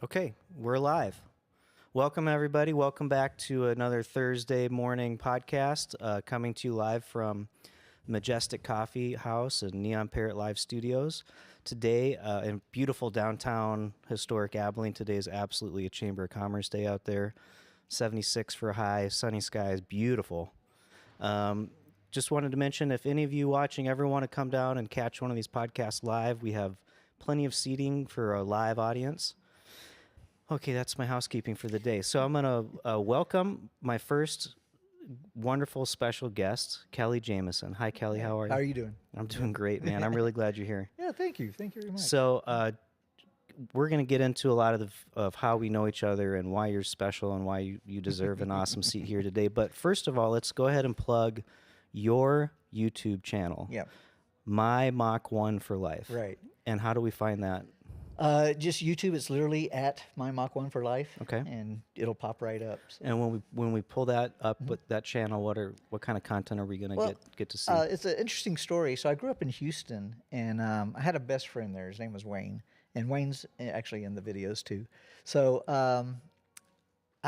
Okay, we're live. Welcome, everybody. Welcome back to another Thursday morning podcast coming to you live from Majestic Coffee House and Neon Parrot Live Studios. Today, in beautiful downtown historic Abilene, today is absolutely a Chamber of Commerce day out there. 76 for a high, sunny skies, beautiful. Just wanted to mention, if any of you watching ever want to come down and catch one of these podcasts live, we have plenty of seating for a live audience. Okay, that's my housekeeping for the day. So I'm going to welcome my first wonderful special guest, Kelly Jamison. Hi, Kelly. How are you? How are you doing? I'm doing great, man. I'm really glad you're here. Yeah, thank you. Thank you very much. So we're going to get into a lot of how we know each other and why you're special and why you deserve an awesome seat here today. But first of all, let's go ahead and plug your YouTube channel. Yeah. My Mach 1 for Life. Right. And how do we find that? Just YouTube. It's literally at my Mach 1 for Life. Okay. And it'll pop right up. So. And when we pull that up with that channel, what kind of content are we going to get to see? It's an interesting story. So I grew up in Houston, and I had a best friend there. His name was Wayne, and Wayne's actually in the videos too. So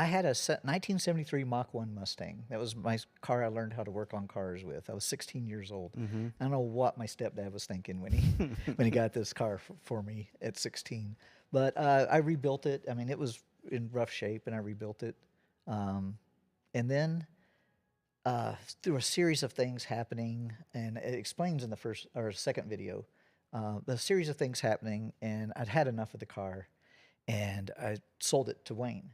I had a 1973 Mach 1 Mustang. That was my car I learned how to work on cars with. I was 16 years old. Mm-hmm. I don't know what my stepdad was thinking when he when he got this car for me at 16. But I rebuilt it. I mean, it was in rough shape, and I rebuilt it. And then through a series of things happening, and it explains in the first or second video, the series of things happening, and I'd had enough of the car, and I sold it to Wayne.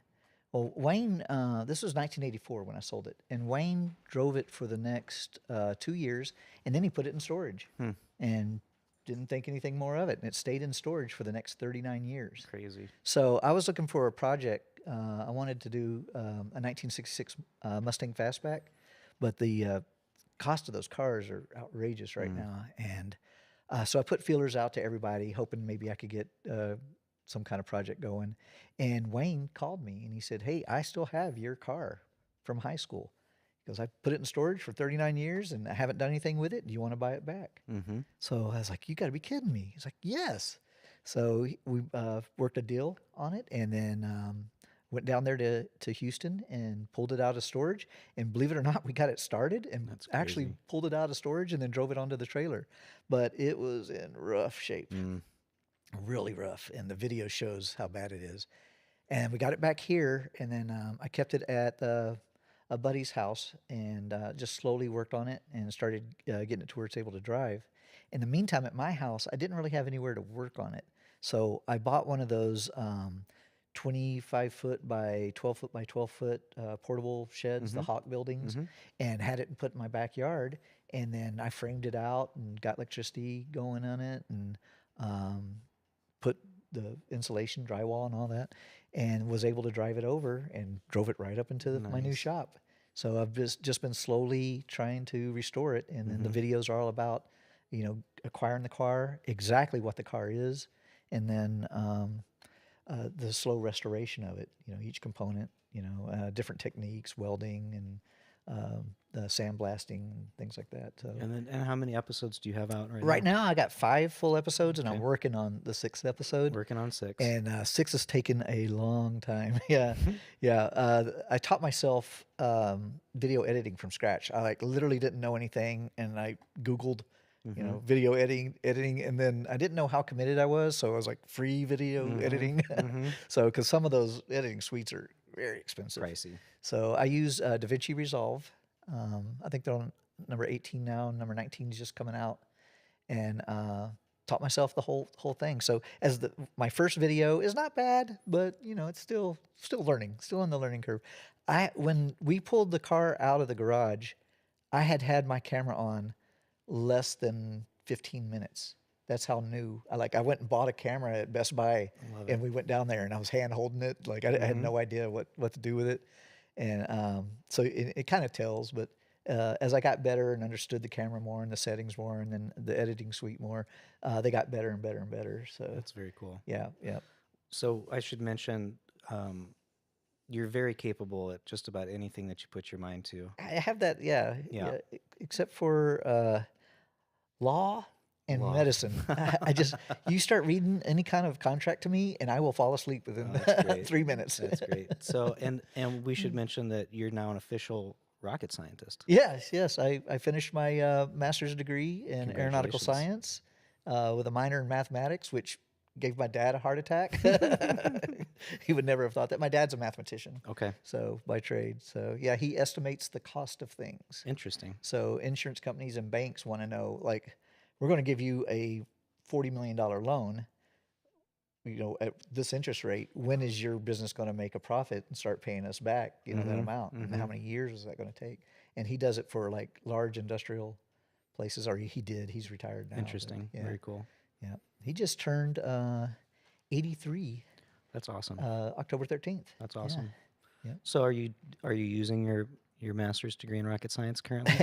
Well, Wayne, this was 1984 when I sold it, and Wayne drove it for the next 2 years, and then he put it in storage and didn't think anything more of it, and it stayed in storage for the next 39 years. Crazy. So I was looking for a project. I wanted to do a 1966 Mustang Fastback, but the cost of those cars are outrageous right now, and so I put feelers out to everybody, hoping maybe I could get some kind of project going. And Wayne called me and he said, "Hey, I still have your car from high school. Because I put it in storage for 39 years and I haven't done anything with it. Do you want to buy it back?" Mm-hmm. So I was like, "You got to be kidding me." He's like, "Yes." So we worked a deal on it, and then went down there to Houston and pulled it out of storage. And believe it or not, we got it started and actually pulled it out of storage and then drove it onto the trailer. But it was in rough shape. Really rough, and the video shows how bad it is. And we got it back here, and then I kept it at a buddy's house and just slowly worked on it and started getting it to where it's able to drive. In the meantime, at my house, I didn't really have anywhere to work on it, so I bought one of those 25-foot by 12-foot by 12-foot portable sheds, the Hawk buildings, and had it put in my backyard. And then I framed it out and got electricity going on it, and put the insulation, drywall, and all that, and was able to drive it over and drove it right up into my new shop. So I've just been slowly trying to restore it, and then the videos are all about, acquiring the car, exactly what the car is, and then the slow restoration of it. Each component, different techniques, welding and sandblasting, things like that. So. And how many episodes do you have out right now? I got 5 full episodes, and I'm working on the 6th episode. Working on 6. And 6 has taken a long time. Yeah, yeah. I taught myself video editing from scratch. I literally didn't know anything, and I Googled, video editing, and then I didn't know how committed I was, so I was like free video editing. So because some of those editing suites are very expensive, pricey. So I use DaVinci Resolve. I think they're on number 18 now. Number 19 is just coming out, and taught myself the whole thing. So as my first video is not bad, but it's still learning, still on the learning curve. When we pulled the car out of the garage, I had my camera on less than 15 minutes. That's how new. I went and bought a camera at Best Buy, and we went down there, and I was hand holding it. I had no idea what to do with it. And so it kind of tells, but as I got better and understood the camera more and the settings more and then the editing suite more, they got better and better and better. So that's very cool. Yeah, yeah. So I should mention, you're very capable at just about anything that you put your mind to. I have that, yeah. Except for law. and Law. medicine. I just, you start reading any kind of contract to me, and I will fall asleep within Oh, that's great. 3 minutes. That's great. So, and we should mention that you're now an official rocket scientist. Yes, yes. I finished my master's degree in aeronautical Congratulations. science with a minor in mathematics, which gave my dad a heart attack. He would never have thought that. My dad's a mathematician, Okay. so by trade. So yeah, he estimates the cost of things. Interesting. So insurance companies and banks want to know, like, we're going to give you a $40 million loan, at this interest rate. When is your business going to make a profit and start paying us back, that amount? And how many years is that going to take? And he does it for like large industrial places, or he did. He's retired now. but Interesting. Yeah, Very cool. yeah. He just turned 83 That's awesome. October 13th. That's awesome. Yeah. So are you using your master's degree in rocket science currently?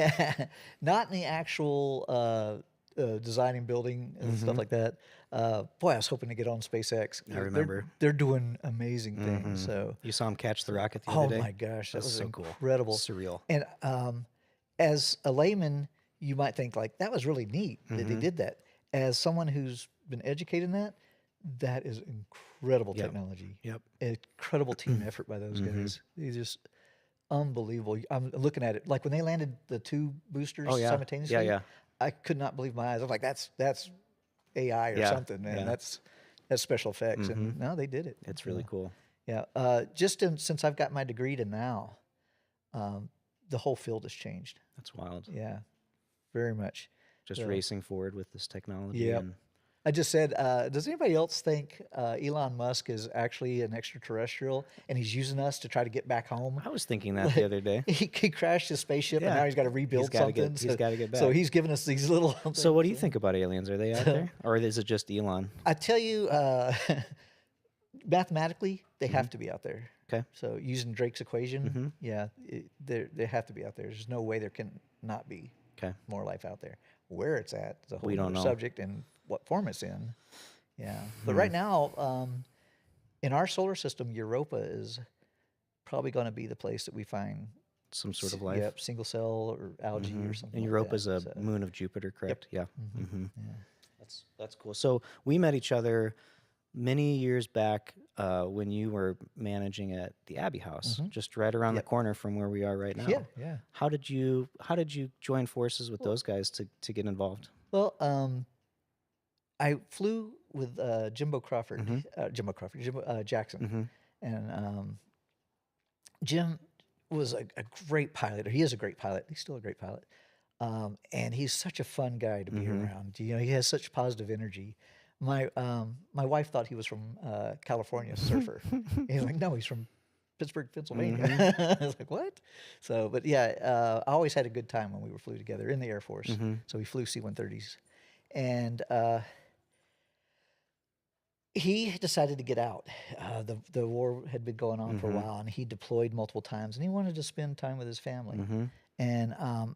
Not in the actual designing, building, and stuff like that. Boy, I was hoping to get on SpaceX. I remember. They're doing amazing things. So, You saw him catch the rocket the oh other day? my gosh, that That's was so cool. incredible. Surreal. And as a layman, you might think like that was really neat that they did that. As someone who's been educated in that, that is incredible technology. Yep. Incredible team effort by those guys. They just unbelievable. I'm looking at it like when they landed the two boosters Oh, yeah. simultaneously. Yeah, yeah. I could not believe my eyes. I was like, that's AI or Yeah, something, man. yeah. That's special effects. And no, they did it. It's really cool. Yeah. Since I've got my degree to now, the whole field has changed. That's wild. Yeah, very much. Just racing forward with this technology. Yep. And I just said, does anybody else think Elon Musk is actually an extraterrestrial and he's using us to try to get back home? I was thinking that the other day. He crashed his spaceship and Yeah. now he's got to rebuild something. He's gotta get So back. he's giving us these little. So what do you think about aliens? Are they out there? Or is it just Elon? I tell you, mathematically, they have to be out there. Okay. So using Drake's equation, yeah, they have to be out there. There's no way there can not be Okay. more life out there. Where it's at is a whole We don't other know. subject and what form it's in. Yeah. But right now, in our solar system, Europa is probably going to be the place that we find Some sort of life. Yep, single cell or algae or something. And like Europa that. is a So, moon of Jupiter, correct? Yeah. yeah. That's cool. So we met each other many years back when you were managing at the Abbey House, just right around the corner from where we are right now. Yeah, yeah. How did you join forces with those guys to get involved? Well, I flew with Jimbo Jackson, and Jim was a great pilot. Or he is a great pilot. He's still a great pilot, and he's such a fun guy to be around. He has such positive energy. My wife thought he was from California, surfer. He's like, no, he's from Pittsburgh, Pennsylvania. I was like, what? So, but yeah, I always had a good time when we flew together in the Air Force. So we flew C-130s, and he decided to get out. The war had been going on for a while, and he deployed multiple times, and he wanted to spend time with his family. And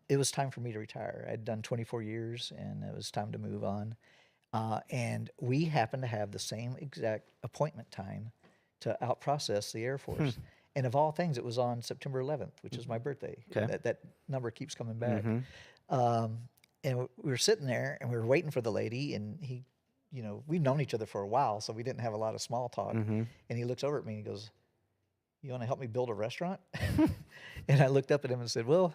it was time for me to retire. I'd done 24 years, and it was time to move on. And we happened to have the same exact appointment time to out-process the Air Force. And of all things, it was on September 11th, which is my birthday. Okay. That number keeps coming back. And we were sitting there, and we were waiting for the lady, and he, we'd known each other for a while, so we didn't have a lot of small talk. And he looks over at me and he goes, "You want to help me build a restaurant?" And I looked up at him and said, "Well,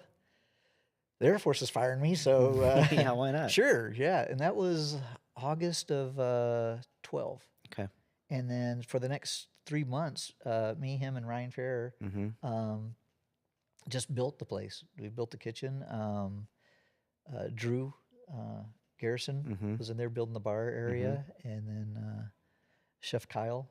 the Air Force is firing me, so Yeah, why not? Sure, yeah." And that was August of 12. Okay. And then for the next 3 months, me, him, and Ryan Ferrer just built the place. We built the kitchen. Drew Garrison was in there building the bar area, and then Chef Kyle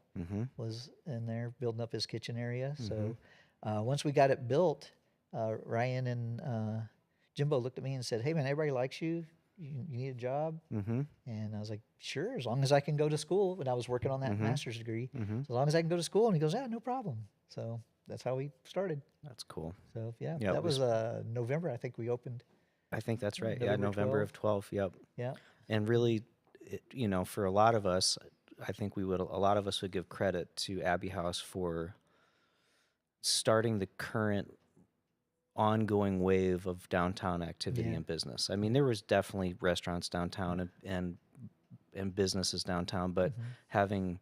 was in there building up his kitchen area. So once we got it built, Ryan and Jimbo looked at me and said, "Hey man, everybody likes you. You need a job?" And I was like, "Sure, as long as I can go to school." And I was working on that master's degree. So as long as I can go to school. And he goes, "Yeah, no problem." So that's how we started. That's cool. So yeah, Yeah, that was November. I think we opened. I think that's right. Yeah, November November of 12. Yep. Yeah. And really, for a lot of us, I think a lot of us would give credit to Abbey House for starting the current ongoing wave of downtown activity and business. I mean, there was definitely restaurants downtown and businesses downtown, but having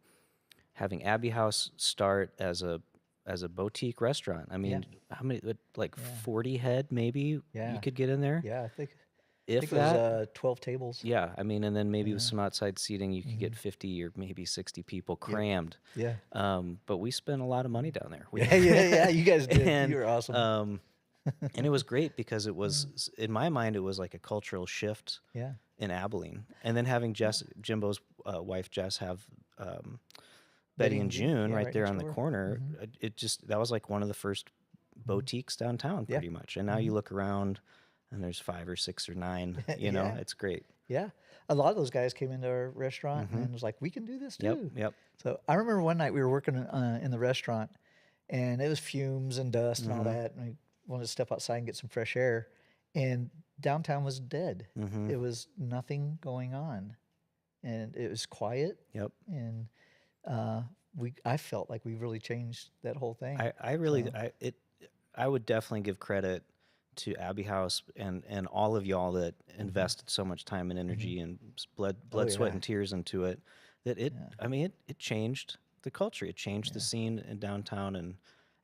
Abbey House start as a boutique restaurant. I mean, how many, like 40 head maybe you could get in there? Yeah, I think If it was that. 12 tables. Yeah, I mean, and then maybe with some outside seating, you could get 50 or maybe 60 people crammed. Yeah. But we spent a lot of money down there. Yeah. You guys did. And, You were awesome. and it was great because it was, in my mind, it was like a cultural shift Yeah. in Abilene. And then having Jimbo's wife, Jess, have Betty and June right there next on the door. corner, that was like one of the first boutiques downtown pretty much. And now you look around and there's 5 or 6 or 9, you know, it's great. Yeah. A lot of those guys came into our restaurant and was like, we can do this too. Yep. So I remember one night we were working in the restaurant and it was fumes and dust and all that. And we wanted to step outside and get some fresh air. And downtown was dead. It was nothing going on. And it was quiet. Yep. And I felt like we really changed that whole thing. I would definitely give credit to Abbey House and all of y'all that invested so much time and energy and blood, sweat, and tears into it. I mean, it changed the culture. It changed the scene in downtown and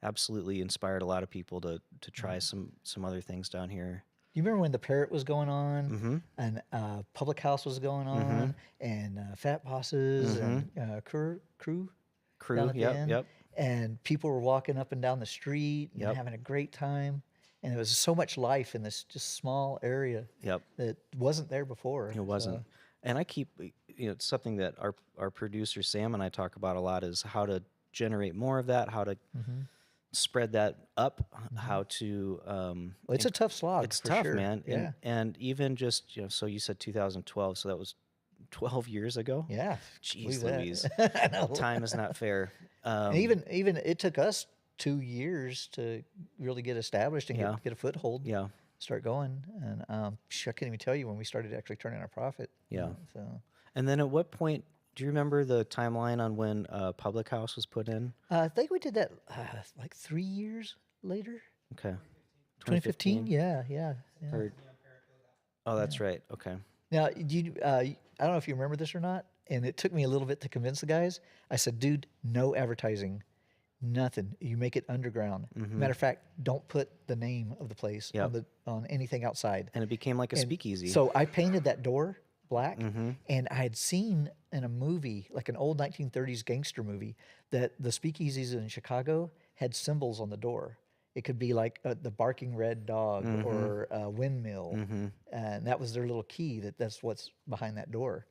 absolutely inspired a lot of people to try some other things down here. You remember when the Parrot was going on and Public House was going on and Fat Bosses and Crew down at the end? And people were walking up and down the street and having a great time. And there was so much life in this just small area that wasn't there before. It wasn't. And I keep, it's something that our producer Sam and I talk about a lot is how to generate more of that, how to spread that up, how to. Well, it's a tough slog. It's for tough, sure. man. Yeah. And even just, so you said 2012, so that was 12 years ago. Yeah. Jeez believe Louise. that. I know. Time is not fair. And even it took us 2 years to really get established and get a foothold. Yeah. Start going. And I can't even tell you when we started actually turning our profit. Yeah. So. And then at what point, do you remember the timeline on when Public House was put in? I think we did that like 3 years later. Okay. 2015? Yeah. Oh, that's right. Okay. Now, I don't know if you remember this or not, and it took me a little bit to convince the guys. I said, dude, no advertising, nothing. You make it underground. Matter of fact, don't put the name of the place on anything outside. And it became like a speakeasy. So I painted that door black, and I had seen in a movie, like an old 1930s gangster movie, that the speakeasies in Chicago had symbols on the door. It could be like the barking red dog or a windmill, and that was their little key. That's what's behind that door.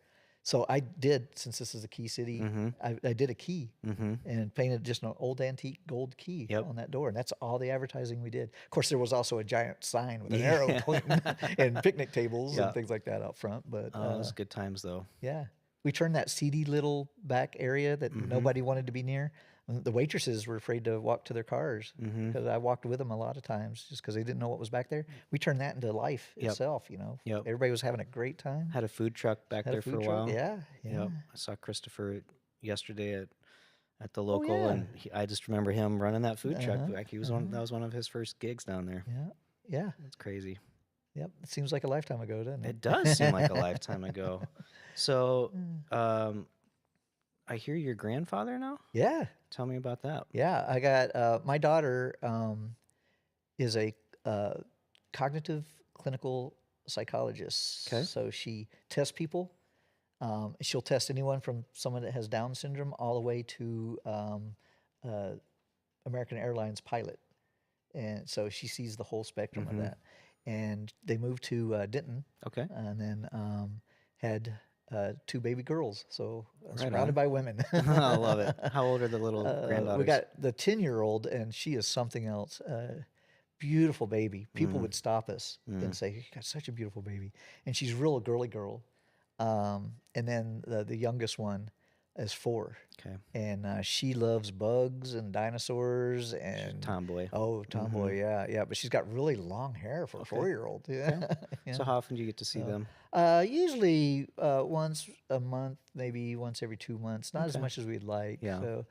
So I did, since this is a key city, I did a key and painted just an old antique gold key on that door, and that's all the advertising we did. Of course, there was also a giant sign with an arrow pointing and picnic tables and things like that out front. But it was good times, though. Yeah, we turned that seedy little back area that nobody wanted to be near. The waitresses were afraid to walk to their cars because I walked with them a lot of times just because they didn't know what was back there. We turned that into life itself, Everybody was having a great time. Had a food truck back there for a while. Yeah. I saw Christopher yesterday at the local, and I just remember him running that food truck. Like he was that was one of his first gigs down there. Yeah. It's crazy. Yep. It seems like a lifetime ago, doesn't it? It does seem like a lifetime ago. So, I hear your grandfather now? Yeah. Tell me about that. Yeah. I got my daughter is a cognitive clinical psychologist. Okay. So she tests people. She'll test anyone from someone that has Down syndrome all the way to American Airlines pilot. And so she sees the whole spectrum of that. And they moved to Denton. Okay. And then had 2 baby girls. So surrounded by women. I love it. How old are the little granddaughters? We got the 10-year-old, and she is something else. Beautiful baby. People would stop us and say, "You got such a beautiful baby," and she's real girly girl. And then the youngest one is 4. Okay. And she loves bugs and dinosaurs and tomboy. Oh, tomboy, yeah. But she's got really long hair for a 4-year-old. Yeah. Yeah. So how often do you get to see them? Usually once a month, maybe once every 2 months. Not as much as we'd like. Yeah. So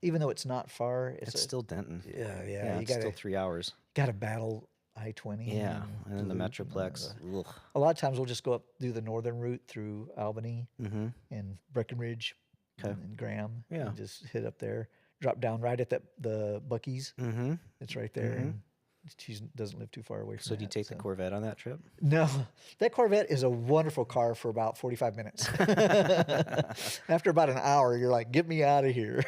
even though it's not far, it's still Denton. Yeah. It's still 3 hours. got to battle I-20. Yeah, and then the Duluth and Metroplex. Ugh. a lot of times we'll just go up, do the northern route through Albany Mm-hmm. and Breckenridge Okay. and Graham, Yeah. and just hit up there, drop down right at the Buc-ee's. Mm-hmm. It's right there, and she doesn't live too far away from So do you that, take the Corvette on that trip? No, that Corvette is a wonderful car for about 45 minutes. After about an hour, you're like, get me out of here.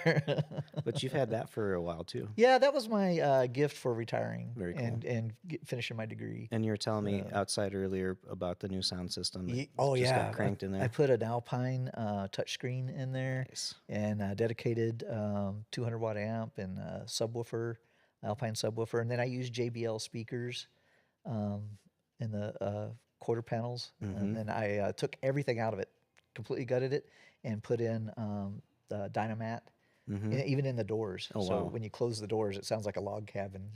But you've had that for a while too. Yeah, that was my gift for retiring Very cool. and finishing my degree. And you were telling me outside earlier about the new sound system. That Oh just yeah, got cranked in there. I put an Alpine touchscreen in there, Nice. and a dedicated 200 watt amp and a subwoofer, Alpine subwoofer, and then I use JBL speakers in the quarter panels, and then I took everything out of it, completely gutted it, and put in the Dynamat. Even in the doors. Oh, so wow. when you close the doors, it sounds like a log cabin.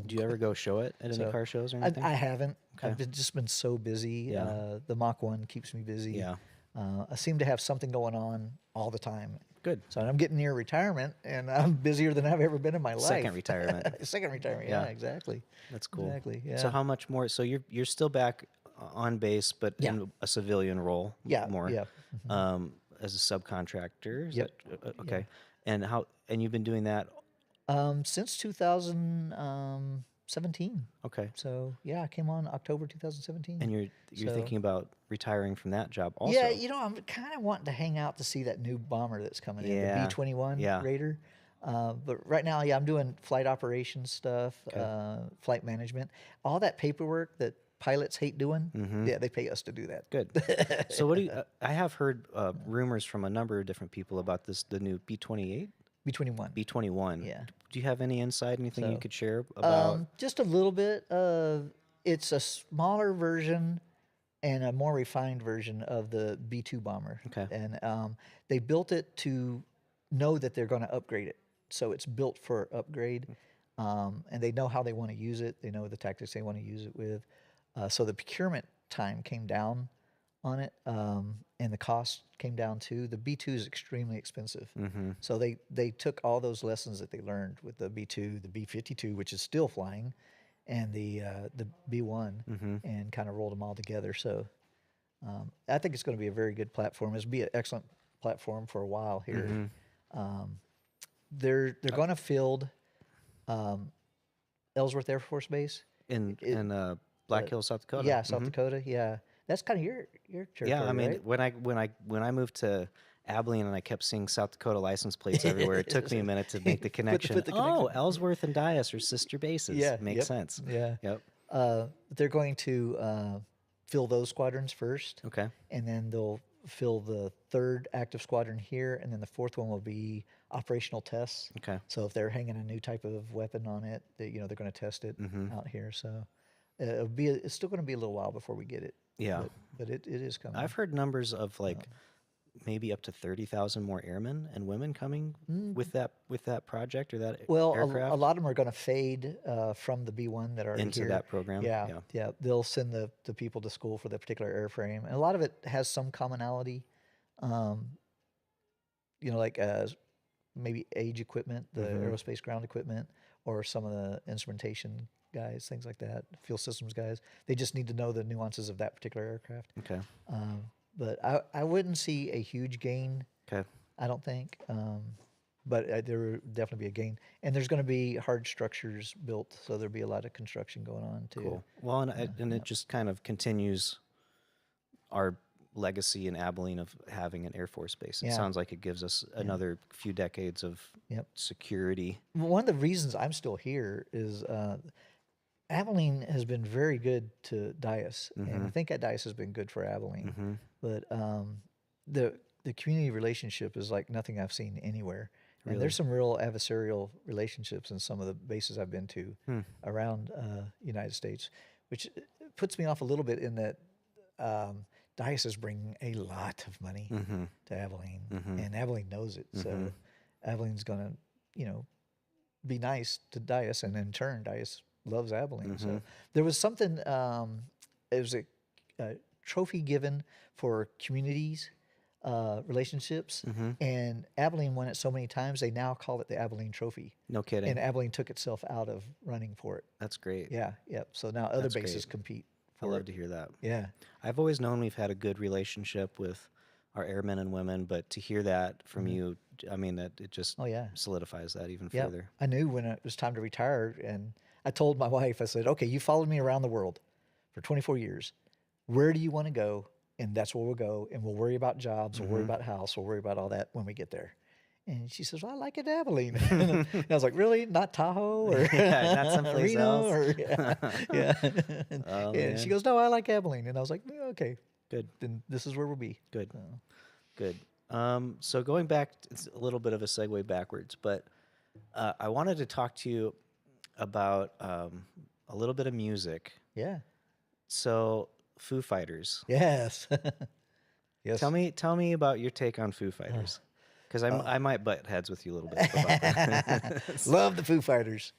Do you ever go show it at any car shows or anything? I haven't. I've just been so busy. Yeah. The Mach 1 keeps me busy. Yeah. I seem to have something going on all the time. Good. So I'm getting near retirement, and I'm busier than I've ever been in my life. Second retirement. Second retirement. Yeah, exactly. That's cool. Exactly. Yeah. So how much more? So you're still back on base, but in a civilian role. Yeah, More. yeah. As a subcontractor. Is Yep. that, okay. And you've been doing that. Since 2017. Okay. So yeah, I came on October 2017. And you're thinking about retiring from that job also. Yeah, I'm kind of wanting to hang out to see that new bomber that's coming in, the B-21 Raider. But right now, I'm doing flight operations stuff, flight management, all that paperwork that pilots hate doing. Yeah, they pay us to do that. Good. So what do you? I have heard rumors from a number of different people about the new B-28, B-21. B-21. Yeah. Do you have any insight? Anything you could share about? Just a little bit. It's a smaller version and a more refined version of the B-2 bomber. Okay. And they built it to know that they're going to upgrade it. So it's built for upgrade, and they know how they want to use it. They know the tactics they want to use it with. So the procurement time came down on it, and the cost came down too. The B-2 is extremely expensive. So they took all those lessons that they learned with the B-2, the B-52, which is still flying, and the B-1, and kind of rolled them all together. So I think it's going to be a very good platform. It'll be an excellent platform for a while here. They're going to field Ellsworth Air Force Base In Black Hills, South Dakota. Yeah, South Dakota. Yeah, that's kind of your territory. Yeah, I mean, right? when I moved to Abilene and I kept seeing South Dakota license plates everywhere, it took me a minute to make the connection. put the connection. Oh, Ellsworth and Dias are sister bases. Yeah, Makes yep, sense. Yeah. Yep. They're going to fill those squadrons first, Okay. and then they'll fill the third active squadron here, and then the fourth one will be operational tests. Okay. So if they're hanging a new type of weapon on it, they're going to test it out here. So it's still going to be a little while before we get it. Yeah. But it is coming. I've heard numbers of like maybe up to 30,000 more airmen and women coming with that project or that aircraft. A lot of them are going to fade from the B-1 that are into here. that program. Yeah. They'll send the people to school for the particular airframe, and a lot of it has some commonality. Like maybe age equipment, the aerospace ground equipment, or some of the instrumentation guys, things like that, fuel systems guys. They just need to know the nuances of that particular aircraft. Okay. But I wouldn't see a huge gain. Okay. I don't think. But there will definitely be a gain. And there's going to be hard structures built, so there'll be a lot of construction going on too. Cool. Well, and it just kind of continues our legacy in Abilene of having an Air Force base. It sounds like it gives us another few decades of security. One of the reasons I'm still here is Abilene has been very good to Dias, and I think that Dias has been good for Abilene. But the community relationship is like nothing I've seen anywhere. Really? And there's some real adversarial relationships in some of the bases I've been to around United States, which puts me off a little bit in that Dias is bringing a lot of money to Abilene, and Abilene knows it. So Abilene's going to, be nice to Dias, and in turn, Dias loves Abilene. So there was something. It was a trophy given for communities relationships. Mm-hmm. And Abilene won it so many times, they now call it the Abilene Trophy. No kidding. And Abilene took itself out of running for it. That's great. Yeah, yep. So now other That's bases great. compete I for love it. to hear that. Yeah. I've always known we've had a good relationship with our airmen and women, but to hear that from you, I mean, that it just Oh, yeah. solidifies that even Yeah. further. I knew when it was time to retire, and I told my wife, I said, okay, you followed me around the world for 24 years. Where do you want to go? And that's where we'll go. And we'll worry about jobs. We'll worry about house. We'll worry about all that when we get there. And she says, well, I like it, Abilene. And I was like, really? Not Tahoe or Yeah, not someplace Reno? else. Or, yeah. Yeah. Oh, And she man. goes, no, I like Abilene. And I was like, "Yeah, okay, Good, then this is where we'll be. good, So, good. So going back, it's a little bit of a segue backwards, but I wanted to talk to you about a little bit of music. yeah. So Foo Fighters. Yes. Yes. Tell me about your take on Foo Fighters, because I might butt heads with you a little bit about that. Love the Foo Fighters.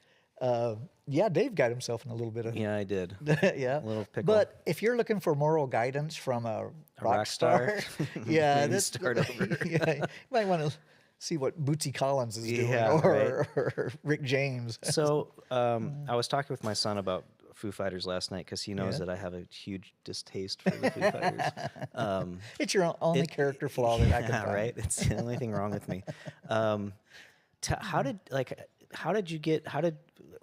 Yeah, Dave got himself in a little bit of Yeah, I did. yeah, A little pickle. But if you're looking for moral guidance from a rock star, yeah, Maybe that's start over. yeah, you might want to see what Bootsy Collins is doing, Yeah, or Rick James. So I was talking with my son about Foo Fighters last night because he knows Yeah. that I have a huge distaste for the Foo Fighters. It's your only character flaw that I can Yeah, find. right. It's the only thing wrong with me.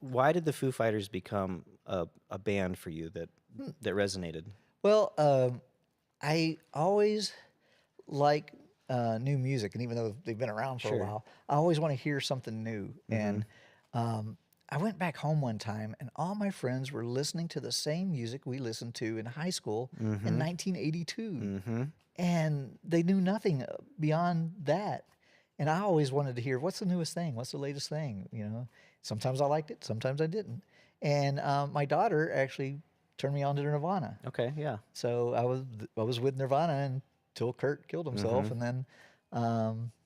Why did the Foo Fighters become a band for you that resonated? Well, I always like new music, and even though they've been around for a while, I always want to hear something new. And I went back home one time, and all my friends were listening to the same music we listened to in high school in 1982, and they knew nothing beyond that. And I always wanted to hear, what's the newest thing? What's the latest thing? You know, sometimes I liked it, sometimes I didn't. And my daughter actually turned me on to Nirvana. Okay, yeah. So I was with Nirvana until Kurt killed himself, and then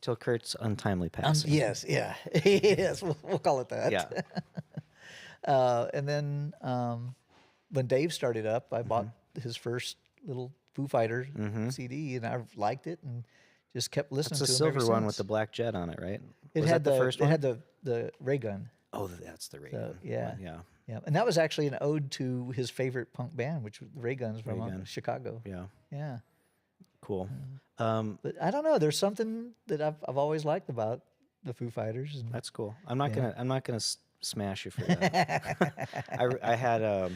Till Kurt's untimely passing. yes, yeah, yes, we'll call it that. Yeah. And then when Dave started up, I bought his first little Foo Fighters CD, and I liked it and just kept listening It's a to him ever silver one with since. the black jet on it, right? It Was had that the first it one? had the ray gun. Oh, that's the ray So, gun. yeah. Yeah. Yeah, and that was actually an ode to his favorite punk band, which was the Ray Guns from Ray Gun. Chicago. Yeah. Yeah, Cool. but I don't know. There's something that I've always liked about the Foo Fighters. And That's cool. I'm not gonna smash you for that. I had a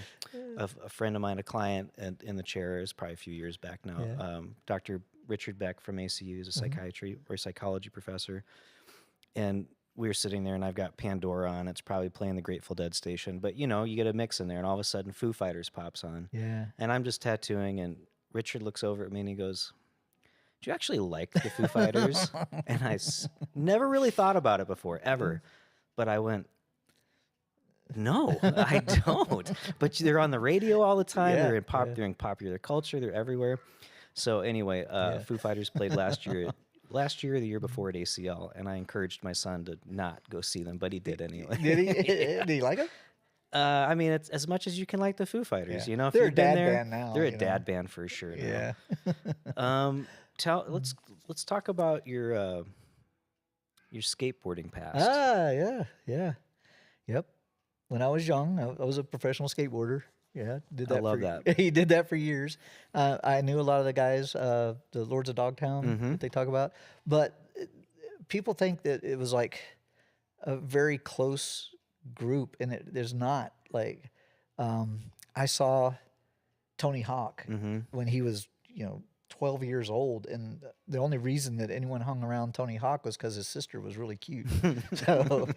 friend of mine, a client in the chair. It was probably a few years back now. Yeah. Dr. Richard Beck from ACU is a psychiatry or psychology professor, and we were sitting there, and I've got Pandora on. It's probably playing the Grateful Dead station, but you know, you get a mix in there, and all of a sudden, Foo Fighters pops on. yeah, And I'm just tattooing, and Richard looks over at me and he goes, "Do you actually like the Foo Fighters?" And I never really thought about it before, ever. But I went, "No, I don't." But they're on the radio all the time. Yeah, They're in popular culture. They're everywhere. So anyway, Foo Fighters played last year. Last year or the year before at ACL, and I encouraged my son to not go see them, but he did anyway. Did he? Did he like it? I mean, it's as much as you can like the Foo Fighters, Yeah. you know. If They're a you've been dad there, band now, they're a you know. dad band for sure. Now. Yeah. Let's talk about your skateboarding past. Yeah. Yep. When I was young, I was a professional skateboarder. Yeah, did that. I love that. He did that for years. I knew a lot of the guys, the Lords of Dogtown that they talk about, but people think that it was like a very close group, and there's not. Like, I saw Tony Hawk when he was, 12 years old, and the only reason that anyone hung around Tony Hawk was because his sister was really cute. So,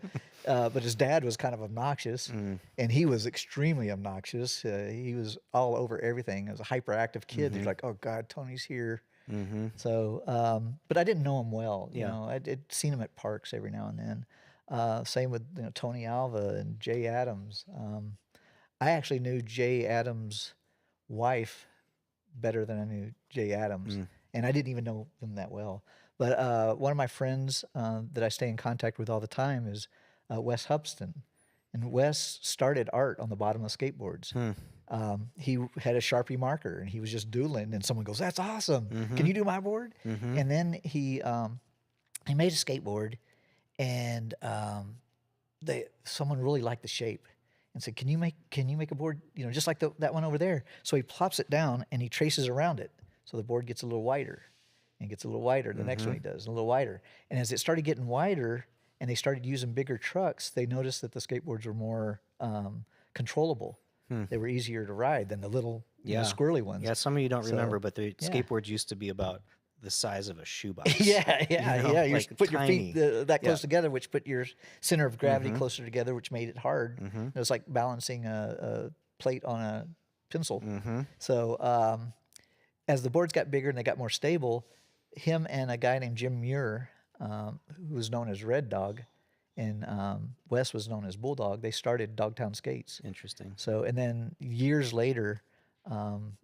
but his dad was kind of obnoxious, and he was extremely obnoxious. He was all over everything. As a hyperactive kid, they're like, "Oh God, Tony's here." So, but I didn't know him well. You know, I'd seen him at parks every now and then. Same with Tony Alva and Jay Adams. I actually knew Jay Adams' wife better than I knew Jay Adams, and I didn't even know them that well. But one of my friends that I stay in contact with all the time is Wes Hubston, and Wes started art on the bottom of skateboards. he had a Sharpie marker and he was just doodling, and someone goes, "That's awesome! Can you do my board?" And then he made a skateboard, and someone really liked the shape and said, "Can you make a board, just like that one over there?" So he plops it down and he traces around it, so the board gets a little wider, and gets a little wider. The next one he does a little wider, and as it started getting wider, and they started using bigger trucks, they noticed that the skateboards were more controllable. They were easier to ride than the little squirrely ones. Yeah, some of you don't So, remember, but the yeah. skateboards used to be about the size of a shoebox. Yeah. You like put your feet that close Yeah. together, which put your center of gravity closer together, which made it hard. Mm-hmm. It was like balancing a plate on a pencil. Mm-hmm. So as the boards got bigger and they got more stable, him and a guy named Jim Muir, who was known as Red Dog, and Wes was known as Bulldog, they started Dogtown Skates. Interesting. So, and then years later,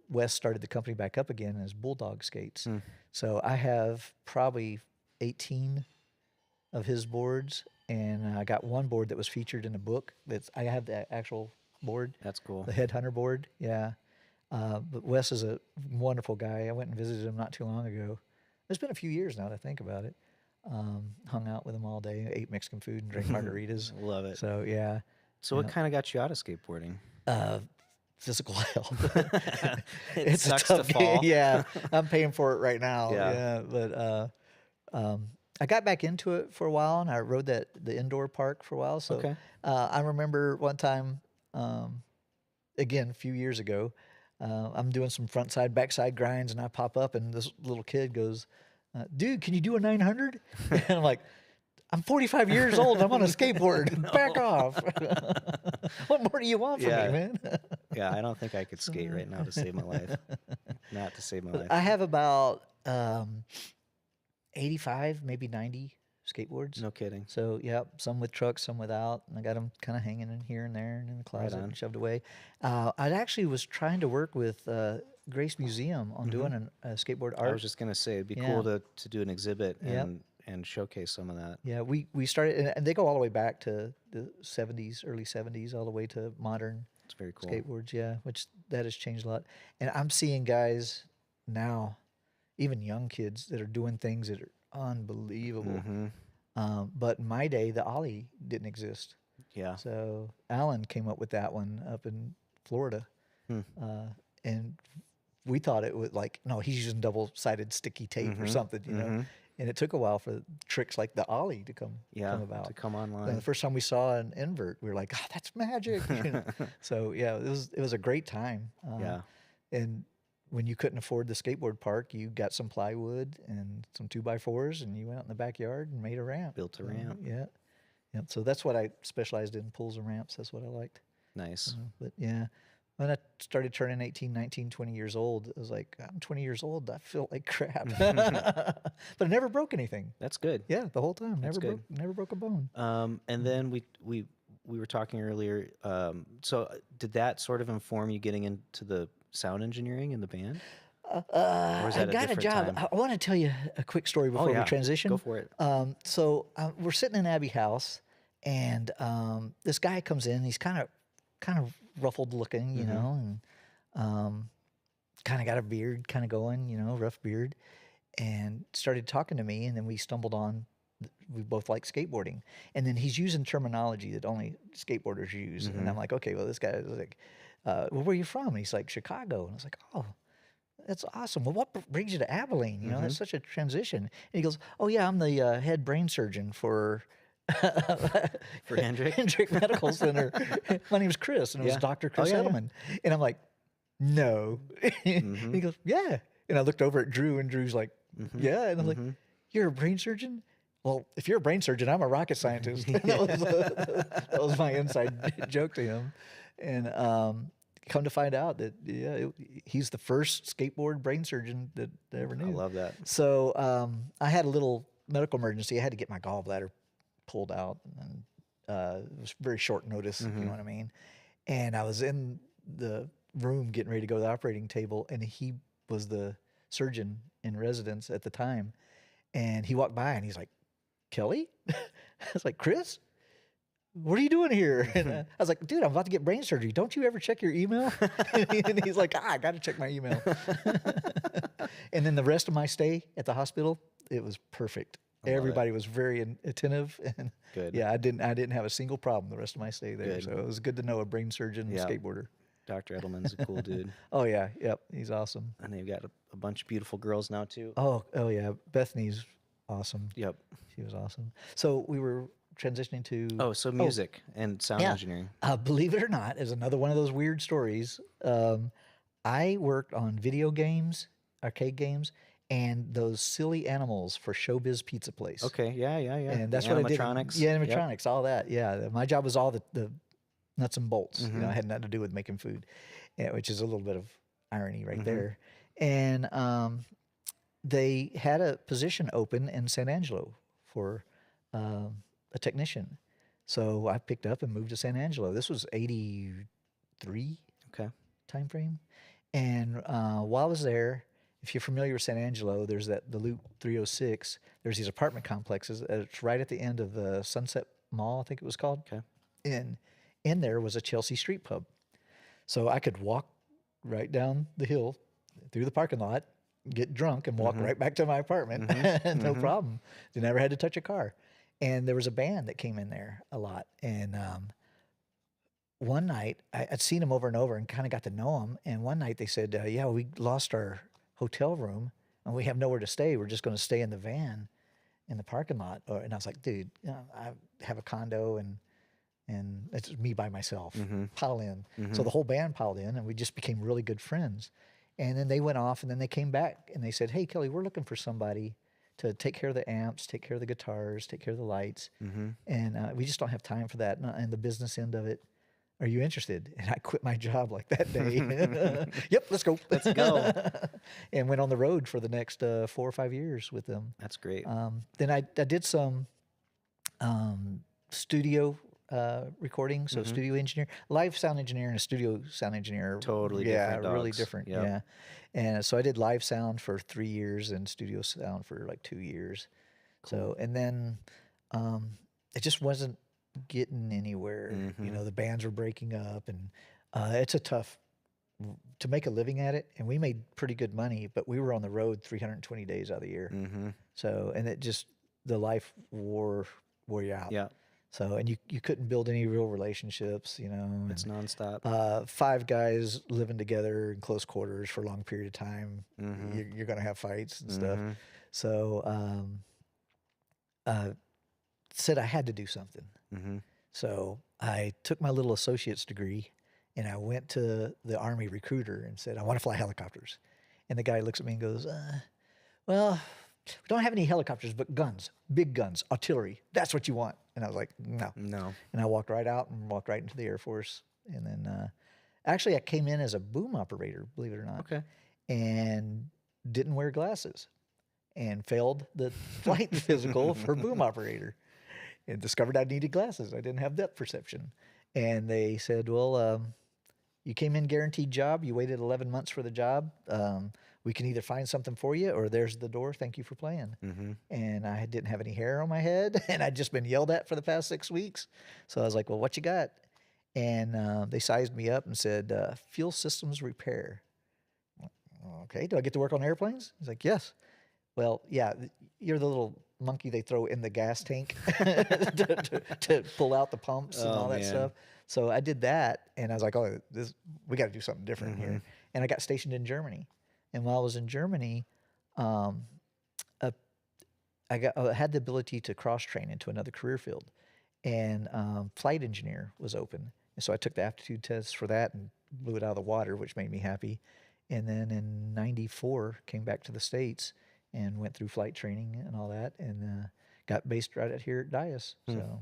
Wes started the company back up again as Bulldog Skates. So I have probably 18 of his boards, and I got one board that was featured in a book. I have the actual board. That's cool. The Headhunter board, yeah. But Wes is a wonderful guy. I went and visited him not too long ago. It's been a few years now to think about it. Hung out with him all day, ate Mexican food and drank margaritas. Love it. So yeah. So what kind of got you out of skateboarding? Physical health. It sucks to fall. Yeah, I'm paying for it right now. Yeah. But I got back into it for a while, and I rode the indoor park for a while. So Okay. I remember one time, again a few years ago, I'm doing some front side, back side grinds, and I pop up, and this little kid goes, "Dude, can you do a 900?" And I'm like, "I'm 45 years old. I'm on a skateboard. Back off." What more do you want from me, man? Yeah, I don't think I could skate right now to save my life. Not to save my life. I have about 85, maybe 90 skateboards. No kidding. So, yeah, some with trucks, some without. And I got them kind of hanging in here and there and in the closet on. and shoved away. I actually was trying to work with Grace Museum on doing a skateboard art. I was just gonna say it'd be Yeah. cool to do an exhibit Yep. and showcase some of that. Yeah, we started, and they go all the way back to the 70s, early 70s, all the way to modern It's very cool. skateboards, yeah, which that has changed a lot. And I'm seeing guys now, even young kids, that are doing things that are unbelievable. But in my day, the Ollie didn't exist. Yeah. So Alan came up with that one up in Florida. And we thought it was like, no, he's using double-sided sticky tape or something, you know. And it took a while for tricks like the Ollie to come about. To come And online. the first time we saw an invert, we were like, "Oh, that's magic!" You know? So yeah, it was a great time. Yeah. And when you couldn't afford the skateboard park, you got some plywood and some 2x4s, and you went out in the backyard and made a ramp. Built a ramp. Yeah, yeah. So that's what I specialized in: pools and ramps. That's what I liked. Nice. But yeah, when I started turning 18, 19, 20 years old, it was like, I'm 20 years old. I feel like crap. But I never broke anything. That's good. Yeah, the whole time. That's Never broke a bone. And then we were talking earlier. So did that sort of inform you getting into the sound engineering in the band? Or is I that a got a different job. time? I want to tell you a quick story before we transition. Go for it. So we're sitting in Abbey House, and this guy comes in. He's kind of ruffled looking, you know, and kind of got a beard kind of going, you know, rough beard, and started talking to me. And then we stumbled on, we both like skateboarding. And then he's using terminology that only skateboarders use. And I'm like, okay, well, this guy is like, well, where are you from? And he's like, Chicago. And I was like, oh, that's awesome. Well, what brings you to Abilene? You know, that's such a transition. And he goes, oh, yeah, I'm the head brain surgeon for Hendrick? Hendrick Medical Center. My name's Chris, and it was Yeah. Dr. Chris yeah. Edelman. And I'm like, no. And he goes, yeah. And I looked over at Drew, and Drew's like, yeah. And I'm like, you're a brain surgeon? Well, if you're a brain surgeon, I'm a rocket scientist. that was my inside joke to him. And come to find out that, he's the first skateboard brain surgeon that I ever knew. I love that. So I had a little medical emergency. I had to get my gallbladder pulled out, and it was very short notice, if you know what I mean. And I was in the room getting ready to go to the operating table, and he was the surgeon in residence at the time. And he walked by, and he's like, Kelly? I was like, Chris? what are you doing here? And I was like, dude, I'm about to get brain surgery. Don't you ever check your email? And he's like, I got to check my email. And then the rest of my stay at the hospital, it was perfect. Everybody was very attentive, and Good. yeah, I didn't have a single problem the rest of my stay there. Good. So it was good to know a brain surgeon and skateboarder. Dr. Edelman's a cool dude. Oh yeah, yep, he's awesome. And they've got a bunch of beautiful girls now too. Oh yeah, Bethany's awesome. Yep. She was awesome. So we were transitioning to so music and sound engineering. Believe it or not, is another one of those weird stories. I worked on video games, arcade games, and those silly animals for Showbiz Pizza Place. Okay, yeah. And that's the what I did. animatronics. Yeah, animatronics, all that. Yeah, my job was all the nuts and bolts. Mm-hmm. You know, it had nothing to do with making food, which is a little bit of irony right there. And they had a position open in San Angelo for a technician. So I picked up and moved to San Angelo. This was 83 time frame. And while I was there, if you're familiar with San Angelo, there's the Loop 306. There's these apartment complexes. It's right at the end of the Sunset Mall, I think it was called. Okay. And in there was a Chelsea street pub. So I could walk right down the hill through the parking lot, get drunk, and walk right back to my apartment. No problem. You never had to touch a car. And there was a band that came in there a lot. And one night, I'd seen them over and over and kind of got to know them. And one night they said, yeah, we lost our hotel room and we have nowhere to stay. We're just going to stay in the van in the parking lot. And I was like, dude, I have a condo and it's me by myself. Pile in. So the whole band piled in and we just became really good friends. And then they went off and then they came back and they said, hey, Kelly, we're looking for somebody to take care of the amps, take care of the guitars, take care of the lights. And we just don't have time for that. And the business end of it. Are you interested? And I quit my job like that day. Yep, let's go. Let's go. And went on the road for the next 4 or 5 years with them. That's great. Then I did some studio recording, so studio engineer, live sound engineer and a studio sound engineer. Totally different really dogs. different. Yep. Yeah. And so I did live sound for 3 years and studio sound for like 2 years. Cool. So, and then it just wasn't getting anywhere. You know, the bands were breaking up and it's a tough to make a living at it. And we made pretty good money, but we were on the road 320 days out of the year. So, and it just, the life wore you out. Yeah. So, and you couldn't build any real relationships, you know. It's nonstop. 5 guys living together in close quarters for a long period of time. You're going to have fights and stuff. So, said I had to do something. So I took my little associate's degree and I went to the Army recruiter and said, I want to fly helicopters. And the guy looks at me and goes, well, we don't have any helicopters, but guns, big guns, artillery. That's what you want. And I was like, no. And I walked right out and walked right into the Air Force. And then actually I came in as a boom operator, believe it or not. Okay. And didn't wear glasses and failed the flight physical for boom operator and discovered I needed glasses. I didn't have depth perception. And they said, well, you came in guaranteed job. You waited 11 months for the job. We can either find something for you or there's the door. Thank you for playing. And I didn't have any hair on my head and I'd just been yelled at for the past 6 weeks. So I was like, well, what you got? And they sized me up and said, fuel systems repair. Okay, do I get to work on airplanes? He's like, yes. Well, yeah, you're the little monkey they throw in the gas tank to pull out the pumps and all that stuff. So I did that, and I was like, oh, we got to do something different here. And I got stationed in Germany. And while I was in Germany, I had the ability to cross-train into another career field. And flight engineer was open. And so I took the aptitude test for that and blew it out of the water, which made me happy. And then in '94, came back to the States and went through flight training and all that, and got based right out here at Dias. So,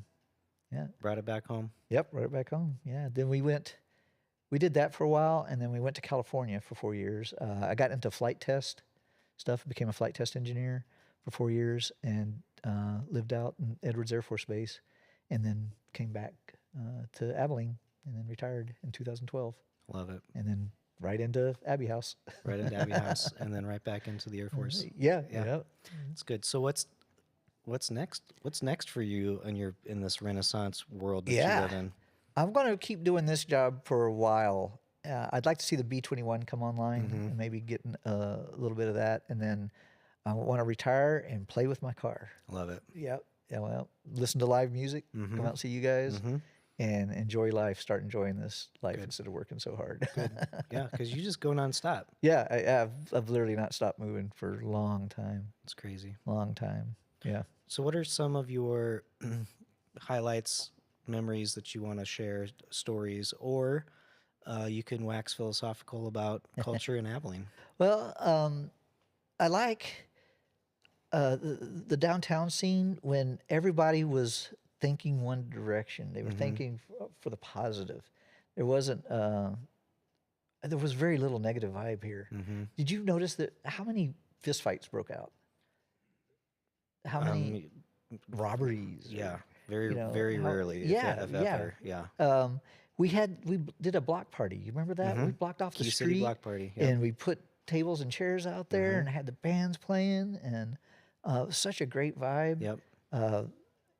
yeah. Brought it back home. Yep, right back home. Yeah. Then we did that for a while, and then we went to California for 4 years. I got into flight test stuff, became a flight test engineer for 4 years, and lived out in Edwards Air Force Base, and then came back to Abilene, and then retired in 2012. Love it. And then right into Abbey House. Right into Abbey House, and then right back into the Air Force. Yeah. It's good. So what's next? What's next for you in this Renaissance world that you Yeah. live in? I'm going to keep doing this job for a while. I'd like to see the B-21 come online Mm-hmm. and maybe get a little bit of that. And then I want to retire and play with my car. Love it. Yep. Yeah, well, listen to live music, Mm-hmm. come out and see you guys, Mm-hmm. and enjoy life. Start enjoying this life Good. instead of working so hard. Good. Yeah, because you just go nonstop. Yeah, I've literally not stopped moving for a long time. It's crazy. Long time. Yeah. So, what are some of your highlights, memories that you want to share, stories, or you can wax philosophical about culture in Abilene? Well, I like the downtown scene when everybody was thinking one direction. They were thinking for the positive. There wasn't. There was very little negative vibe here. Mm-hmm. Did you notice that? How many fistfights broke out? How many robberies? Yeah, very, you know, very how- rarely. yeah, if yeah. ever. Yeah. We did a block party. You remember that? We blocked off the Key street City block party. Yeah. and we put tables and chairs out there and had the bands playing and it was such a great vibe. Yep.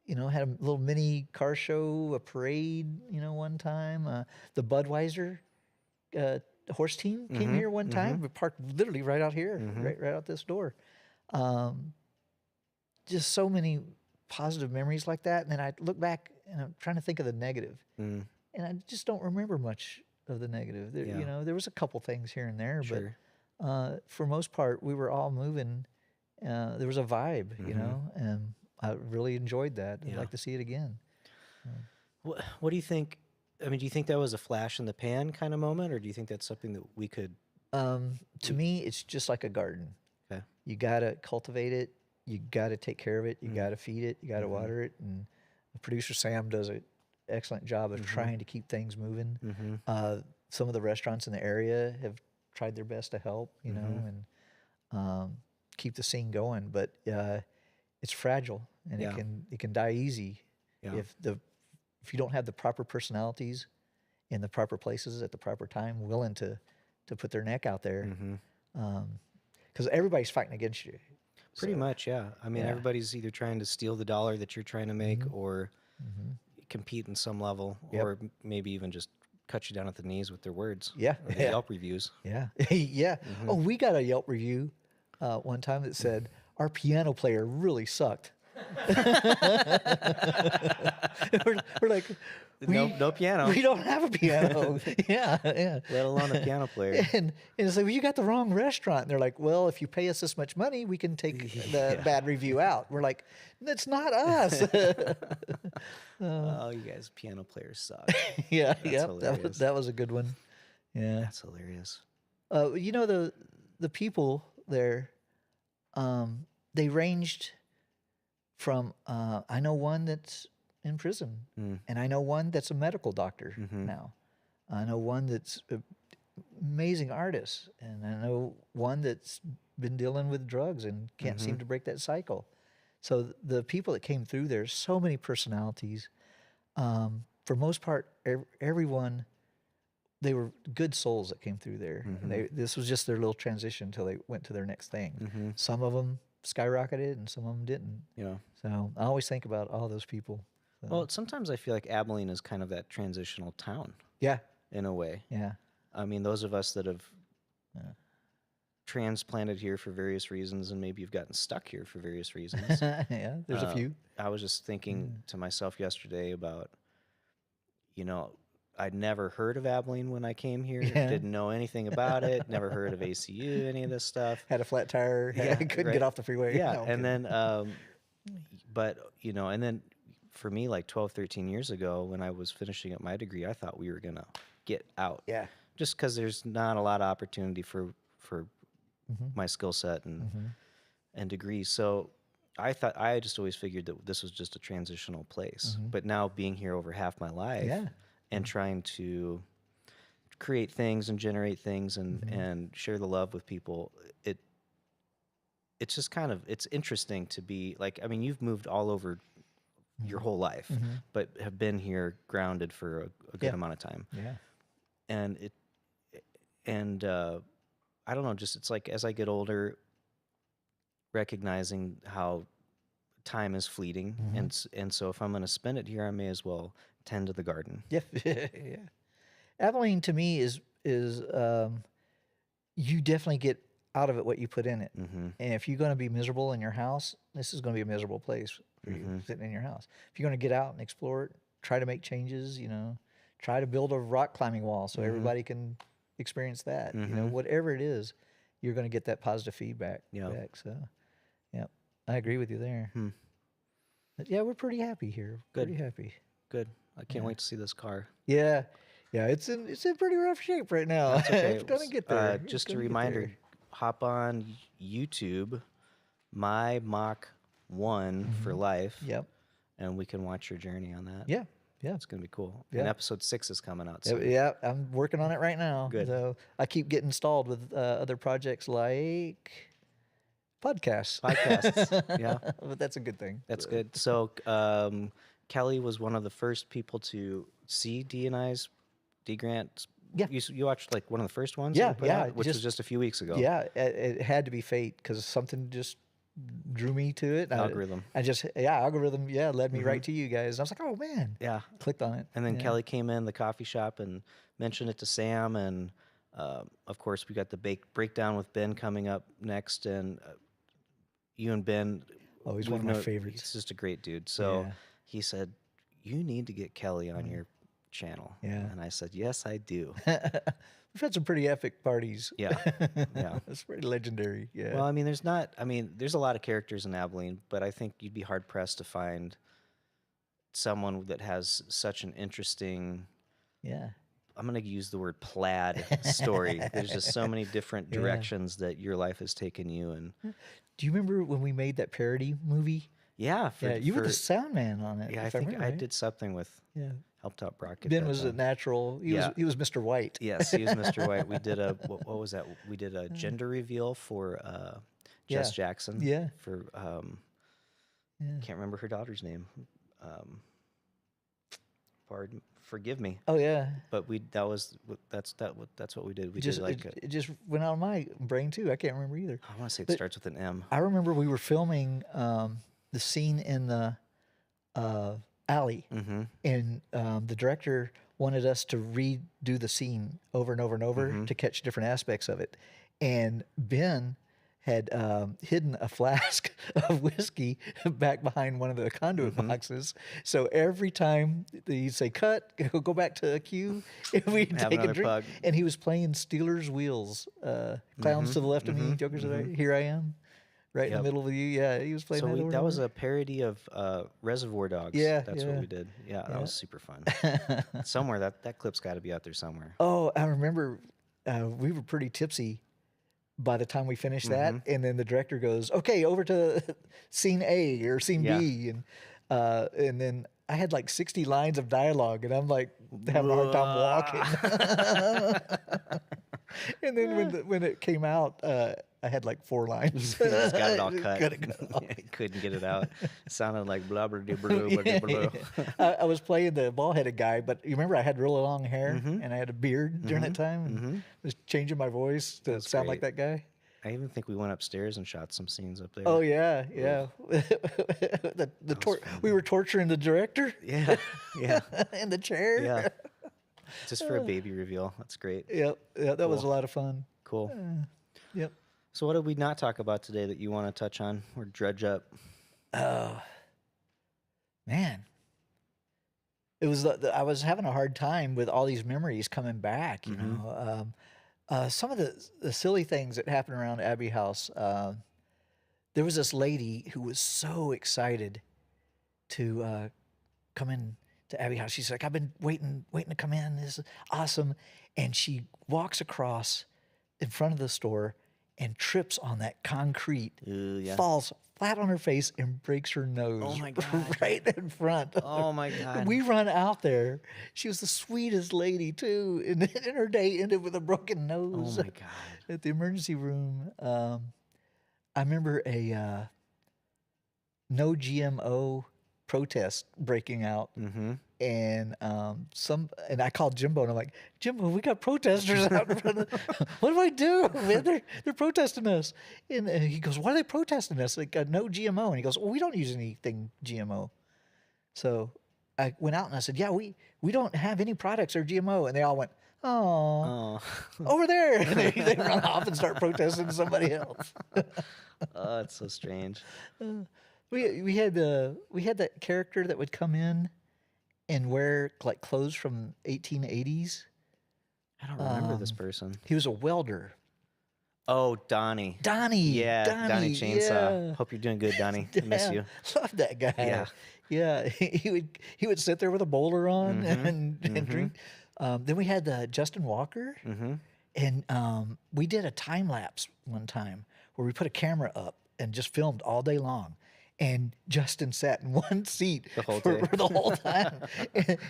You know, had a little mini car show, a parade. You know, one time the Budweiser horse team came here one time. We parked literally right out here, right out this door. Just so many positive memories like that. And then I look back and I'm trying to think of the negative, and I just don't remember much of the negative. There, Yeah. You know, there was a couple things here and there, Sure. but for most part, we were all moving. There was a vibe, you know, and I really enjoyed that. I'd Yeah. like to see it again. What do you think? I mean, do you think that was a flash in the pan kind of moment, or do you think that's something that we could? To me, it's just like a garden. Okay. You gotta cultivate it. You gotta take care of it. You gotta feed it. You gotta water it. And producer Sam does an excellent job of trying to keep things moving. Some of the restaurants in the area have tried their best to help, you know, and keep the scene going. But it's fragile, and Yeah. it can die easy Yeah. if you don't have the proper personalities in the proper places at the proper time, willing to put their neck out there, because everybody's fighting against you. Pretty much, yeah. I mean, yeah. everybody's either trying to steal the dollar that you're trying to make, or compete in some level, Yep. or maybe even just cut you down at the knees with their words. Yeah. Or the Yelp reviews. Yeah, yeah. Oh, we got a Yelp review one time that said our piano player really sucked. we're like, No piano. we don't have a piano. yeah, yeah. Let alone a piano player. And it's like, well, you got the wrong restaurant. And they're like, well, if you pay us this much money, we can take the bad review out. We're like, that's not us. Oh, you guys piano players suck. yeah, That's yeah. hilarious. That was a good one. Yeah. That's hilarious. You know, the people there, they ranged from I know one that's in prison, and I know one that's a medical doctor now. I know one that's an amazing artist, and I know one that's been dealing with drugs and can't seem to break that cycle. So the people that came through there, so many personalities. For most part, everyone, they were good souls that came through there. And this was just their little transition until they went to their next thing. Some of them skyrocketed, and some of them didn't. Yeah. So I always think about all those people. So, Well, sometimes I feel like Abilene is kind of that transitional town yeah, in a way. yeah, I mean, those of us that have transplanted here for various reasons, and maybe you've gotten stuck here for various reasons. yeah. There's a few. I was just thinking to myself yesterday about, you know, I'd never heard of Abilene when I came here. Yeah. Didn't know anything about it. Never heard of ACU, any of this stuff. Had a flat tire. Yeah, couldn't right. get off the freeway. Yeah, No, and then, but, you know, and then for me, like 12, 13 years ago, when I was finishing up my degree, I thought we were going to get out. yeah, Just because there's not a lot of opportunity for my skill set and degrees. So I just always figured that this was just a transitional place. But now being here over half my life Yeah. and trying to create things and generate things and share the love with people, it's just kind of, it's interesting to be like, I mean, you've moved all over your whole life, but have been here grounded for a good Yeah. amount of time. yeah, And I don't know, just it's like as I get older, recognizing how time is fleeting, and so if I'm going to spend it here, I may as well tend to the garden. Yeah. Yeah. Abilene to me is you definitely get out of it what you put in it. Mm-hmm. And if you're going to be miserable in your house, this is going to be a miserable place for you sitting in your house. If you're going to get out and explore it, try to make changes, try to build a rock climbing wall so everybody can experience that. Whatever it is, you're going to get that positive feedback back. So, yeah, I agree with you there. But yeah, we're pretty happy here. Good. Pretty happy. Good. I can't wait to see this car. Yeah. Yeah, it's in pretty rough shape right now. That's okay. It's gonna get there. It's Just a gonna get reminder, there. hop on YouTube, my Mach 1 for life, Yep. and we can watch your journey on that. Yeah. Yeah. It's going to be cool. Yeah. And episode 6 is coming out Yeah, soon. yeah, I'm working on it right now. Good. So I keep getting stalled with other projects like podcasts. Yeah. But that's a good thing. That's good. So Kelly was one of the first people to see D Grant's. Yeah. You watched like one of the first ones? Yeah, that he put yeah, out, which was just a few weeks ago. Yeah, it had to be fate because something just drew me to it. Algorithm. Algorithm. Yeah, led me right to you guys. I was like, oh man. Yeah. Clicked on it. And then Kelly came in the coffee shop and mentioned it to Sam. And of course, we got the breakdown with Ben coming up next. And you and Ben. Oh, he's one of my favorites. He's just a great dude. So he said, you need to get Kelly on your channel. Yeah. And I said, yes, I do. We've had some pretty epic parties. Yeah. Yeah. It's pretty legendary. Yeah. Well, I mean, there's a lot of characters in Abilene, but I think you'd be hard pressed to find someone that has such an interesting, I'm going to use the word plaid story. There's just so many different directions that your life has taken you. And do you remember when we made that parody movie? Yeah. You were the sound man on it. Yeah, I think I did something with, helped out Brock. Ben was a natural. He was Mr. White. Yes, he was Mr. White. We did a, what was that? We did a gender reveal for Jess Jackson. Yeah. For, can't remember her daughter's name. Forgive me. Oh yeah. But that's what we did. We just, did like it just went out of my brain too. I can't remember either. I want to say it starts with an M. I remember we were filming the scene in the alley, and the director wanted us to redo the scene over and over and over to catch different aspects of it. And Ben had hidden a flask of whiskey back behind one of the conduit boxes. So every time he'd say, cut, go back to a cue, and we'd take a drink. Pug. And he was playing Steelers Wheels, Clowns to the left of me, Jokers to the right. Here I am. Right in the middle of you, he was playing that. So that was a parody of Reservoir Dogs. Yeah, that's what we did. Yeah, that was super fun. Somewhere that clip's got to be out there somewhere. Oh, I remember we were pretty tipsy by the time we finished that, and then the director goes, "Okay, over to scene A or scene B," and then I had like 60 lines of dialogue, and I'm like having a hard time walking. And then when it came out, I had like 4 lines. He just got it all cut. Couldn't get it out. It sounded like blah, blah, blah, blah, blah, blah. I was playing the ball-headed guy, but you remember I had really long hair and I had a beard during that time, and was changing my voice to sound like that guy. I even think we went upstairs and shot some scenes up there. Oh yeah. We were torturing the director. Yeah. In the chair. Yeah. Just for a baby reveal. That's great. Yep. Yeah, that was a lot of fun. Cool. Yep. So what did we not talk about today that you want to touch on or dredge up? Oh, man. It was I was having a hard time with all these memories coming back, you know. Some of the silly things that happened around Abbey House. There was this lady who was so excited to come in to Abbey House. She's like, I've been waiting to come in. This is awesome. And she walks across in front of the store and trips on that concrete, falls flat on her face and breaks her nose. Oh my God. Right in front. Oh my God. We run out there. She was the sweetest lady too. And her day ended with a broken nose. Oh my God. At the emergency room. I remember a no GMO protest breaking out. and I called Jimbo and I'm like, Jimbo, we got protesters out in front of. What do I do? Man, they're protesting us. And he goes, why are they protesting us? Like no GMO. And he goes, well, we don't use anything GMO. So I went out and I said, yeah, we don't have any products that are GMO. And they all went, oh, over there. And they run off and start protesting somebody else. Oh, it's so strange. We had that character that would come in and wear like clothes from 1880s. I don't remember this person. He was a welder. Oh, Donnie. Yeah, Donnie Chainsaw. Yeah. Hope you're doing good, Donnie. I miss you. Love that guy. Yeah. He would sit there with a bowler on and drink. Then we had Justin Walker, and we did a time lapse one time where we put a camera up and just filmed all day long. And Justin sat in one seat The whole for day. the whole time.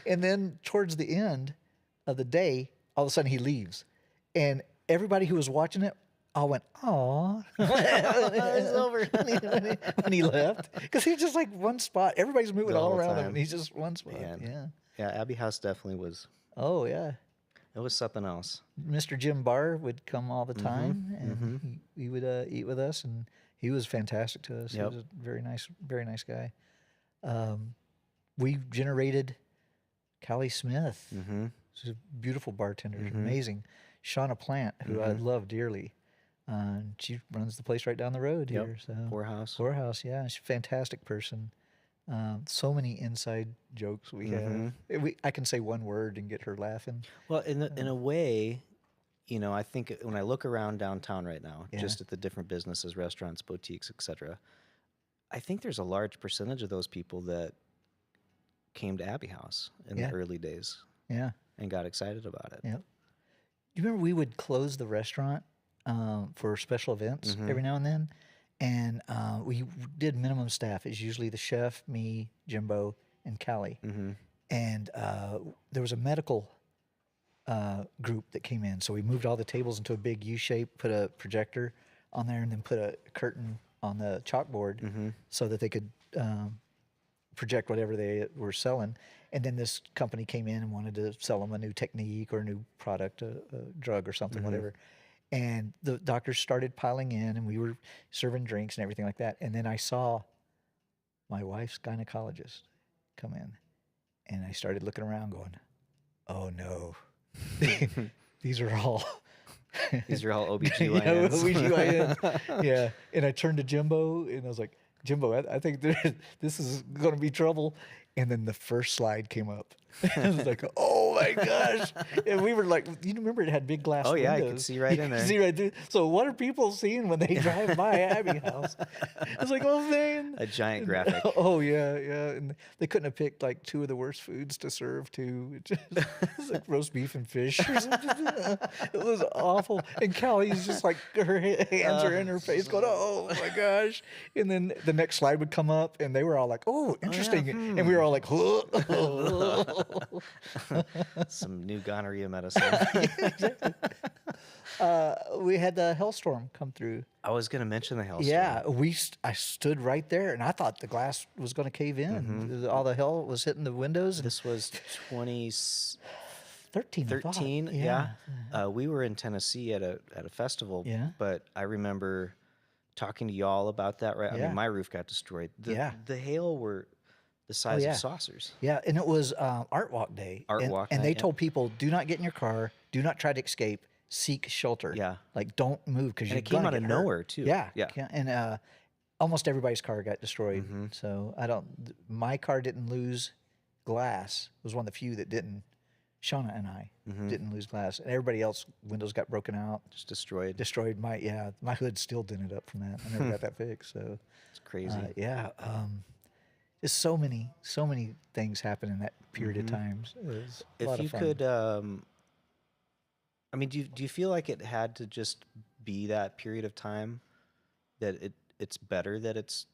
And then towards the end of the day, all of a sudden he leaves. And everybody who was watching it all went, "Aw." It's over. when he left. Because he's just like one spot. Everybody's moving The all whole around him. time. And he's just one spot. Man. Yeah. Yeah, Abbey House definitely was. Oh, yeah. It was something else. Mr. Jim Barr would come all the time, and he would eat with us, and he was fantastic to us. Yep. He was a very nice guy. We generated Callie Smith. She's a beautiful bartender, amazing. Shauna Plant, who I love dearly. She runs the place right down the road here. So Poorhouse, yeah, she's a fantastic person. So many inside jokes we have. I can say one word and get her laughing. Well, in a way, you know, I think when I look around downtown right now, just at the different businesses, restaurants, boutiques, etc., I think there's a large percentage of those people that came to Abbey House in the early days. Yeah. And got excited about it. Yep. You remember we would close the restaurant for special events every now and then, and we did minimum staff. It's usually the chef, me, Jimbo, and Callie. And there was a medical group that came in, so we moved all the tables into a big U shape, put a projector on there, and then put a curtain on the chalkboard so that they could project whatever they were selling. And then this company came in and wanted to sell them a new technique or a new product, a drug or something, whatever. And the doctors started piling in, and we were serving drinks and everything like that. And then I saw my wife's gynecologist come in, and I started looking around going, oh no, these are all... These are all OBGYNs. Yeah, OBGYNs. Yeah. And I turned to Jimbo, and I was like, Jimbo, I think this is going to be trouble. And then the first slide came up. I was like, oh my gosh. And we were like, you remember it had big glass windows. Yeah, I could see right in there. See right through. So what are people seeing when they drive by Abbey House? I was like, oh man. A giant graphic. Oh yeah. And they couldn't have picked like two of the worst foods to serve too. It was like roast beef and fish or something. It was awful. And Callie's just like, her hands are in her face going, oh my gosh. And then the next slide would come up, and they were all like, oh, interesting. And we were all like, some new gonorrhea medicine. Exactly. We had the hailstorm come through. I was going to mention the hailstorm. Yeah, I stood right there, and I thought the glass was going to cave in. All the hail was hitting the windows. And This was 13. 2013. Yeah. We were in Tennessee at a festival. Yeah. But I remember talking to y'all about that. Right. I mean, my roof got destroyed. The hail were the size of saucers. Yeah, and it was Art Walk Day. And they told people, do not get in your car, do not try to escape, seek shelter. Yeah. Like, don't move because you're going to get hurt. And it came out of nowhere, too. Yeah. And almost everybody's car got destroyed. So my car didn't lose glass. It was one of the few that didn't. Shauna and I didn't lose glass. And everybody else, windows got broken out. Just destroyed. Destroyed. My hood still dented up from that. I never got that fixed. So it's crazy. There's so many things happen in that period of times. It was a lot of fun. If you could, I mean, do you feel like it had to just be that period of time that it's better that it's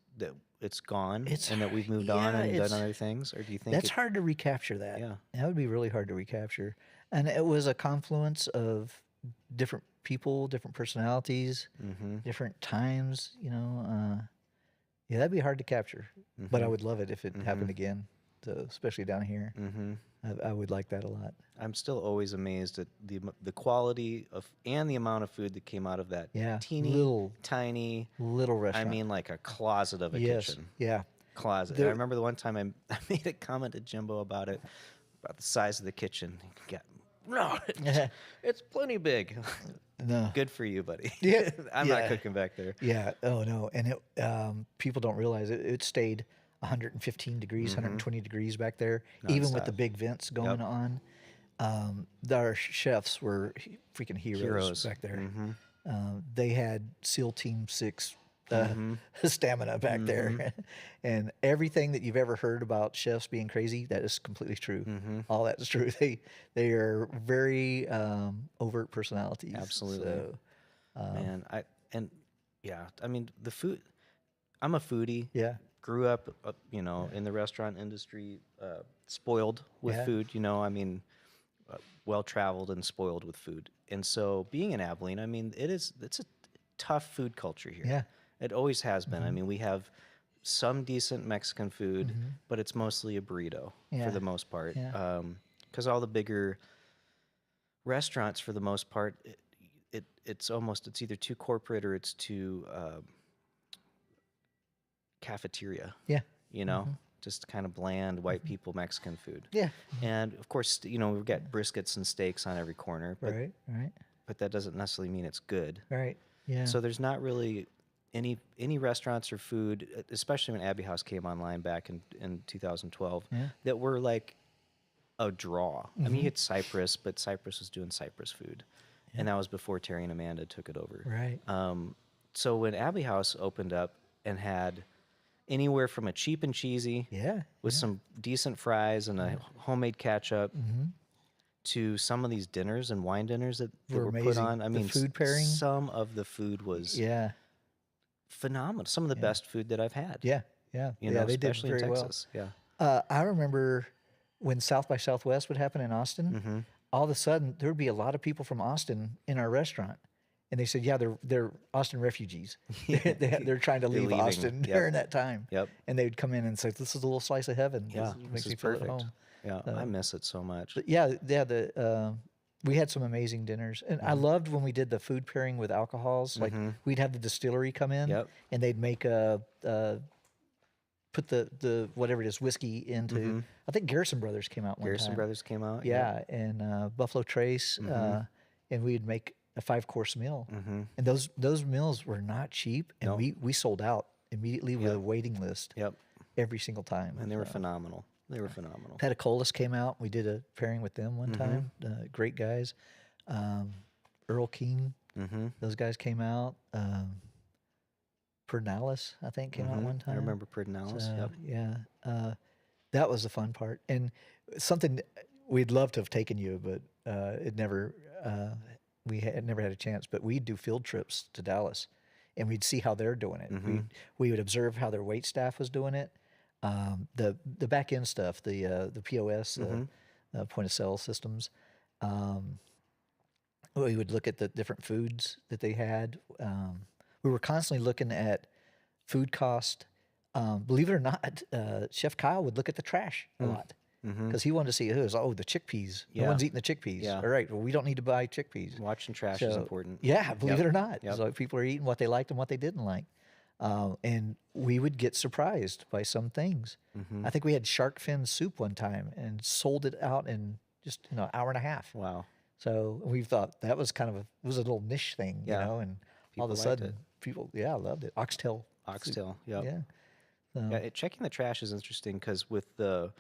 gone and that we've moved on and done other things, or do you think that's hard to recapture that? Yeah, that would be really hard to recapture. And it was a confluence of different people, different personalities, different times. Yeah, that'd be hard to capture. But I would love it if it happened again. So especially down here, I would like that a lot. I'm still always amazed at the quality of and the amount of food that came out of that Yeah, teeny tiny. little I restaurant. mean, like a closet of a Yes, kitchen. yeah. Closet. And I remember the one time I made a comment to Jimbo about it, about the size of the kitchen. He got, no, it's plenty big. No. Good for you, buddy. Yeah, I'm not cooking back there. Yeah. Oh no. And people don't realize it stayed 115 degrees, 120 degrees back there, even with the big vents going on. Our chefs were freaking heroes back there. They had SEAL Team 6 stamina back there. And everything that you've ever heard about chefs being crazy, that is completely true. All that is true. They are very overt personalities. Absolutely. So, Man, I mean, the food, I'm a foodie. yeah. Grew up, in the restaurant industry, spoiled with food, I mean, well-traveled and spoiled with food. And so being in Abilene, I mean, it's a tough food culture here. Yeah. It always has been. I mean, we have some decent Mexican food, but it's mostly a burrito for the most part. Yeah. Because all the bigger restaurants, for the most part, it's either too corporate or it's too cafeteria. Yeah. Just kind of bland white people Mexican food. Yeah. And of course, we've got briskets and steaks on every corner, but Right. but that doesn't necessarily mean it's good. Right. Yeah. So there's not really any restaurants or food, especially when Abbey House came online back in 2012, that were like a draw. I mean, you had Cypress, but Cypress was doing Cypress food, and that was before Terry and Amanda took it over. Right. So when Abbey House opened up and had anywhere from a cheap and cheesy with some decent fries and a homemade ketchup to some of these dinners and wine dinners that were put on. I mean, food pairing. Some of the food was phenomenal. Some of the best food that I've had. Yeah. They did especially very in well. Texas. Yeah. I remember when South by Southwest would happen in Austin. All of a sudden, there would be a lot of people from Austin in our restaurant. And they said, yeah, they're Austin refugees. They're trying to leave leaving. Austin during that time. Yep. And they would come in and say, this is a little slice of heaven. Yeah, This this makes is me feel at perfect. home. Yeah, I miss it so much. But we had some amazing dinners. And I loved when we did the food pairing with alcohols. Like we'd have the distillery come in and they'd make put the whatever it is, whiskey into, I think Garrison Brothers came out one Garrison time. Brothers came out. Yeah, and Buffalo Trace, and we'd make a 5-course meal, and those meals were not cheap, and we sold out immediately with a waiting list. Yep. Every single time, And they were phenomenal. They were phenomenal. Petacolas came out. We did a pairing with them one time. Great guys. Earl King, those guys came out. Pernalis, I think, came out one time. I remember Pernalis. So, Yep. yeah, that was the fun part, and something we'd love to have taken you, but it never. We had never had a chance. But we'd do field trips to Dallas, and we'd see how they're doing it. We would observe how their wait staff was doing it, the back end stuff, the POS, point of sale systems. We would look at the different foods that they had. We were constantly looking at food cost. Believe it or not, Chef Kyle would look at the trash a lot because he wanted to see the chickpeas. No one's eating the chickpeas. Yeah. All right, well, we don't need to buy chickpeas. Watching trash is important. Yeah, believe it or not. Yep. So people are eating what they liked and what they didn't like. And we would get surprised by some things. I think we had shark fin soup one time and sold it out in just an hour and a half. Wow. So we thought that was kind of it was a little niche thing, Yeah. and People all of a liked sudden it. people, loved it. Oxtail. Oxtail. Yep. Yeah. So, Yeah, checking the trash is interesting because with the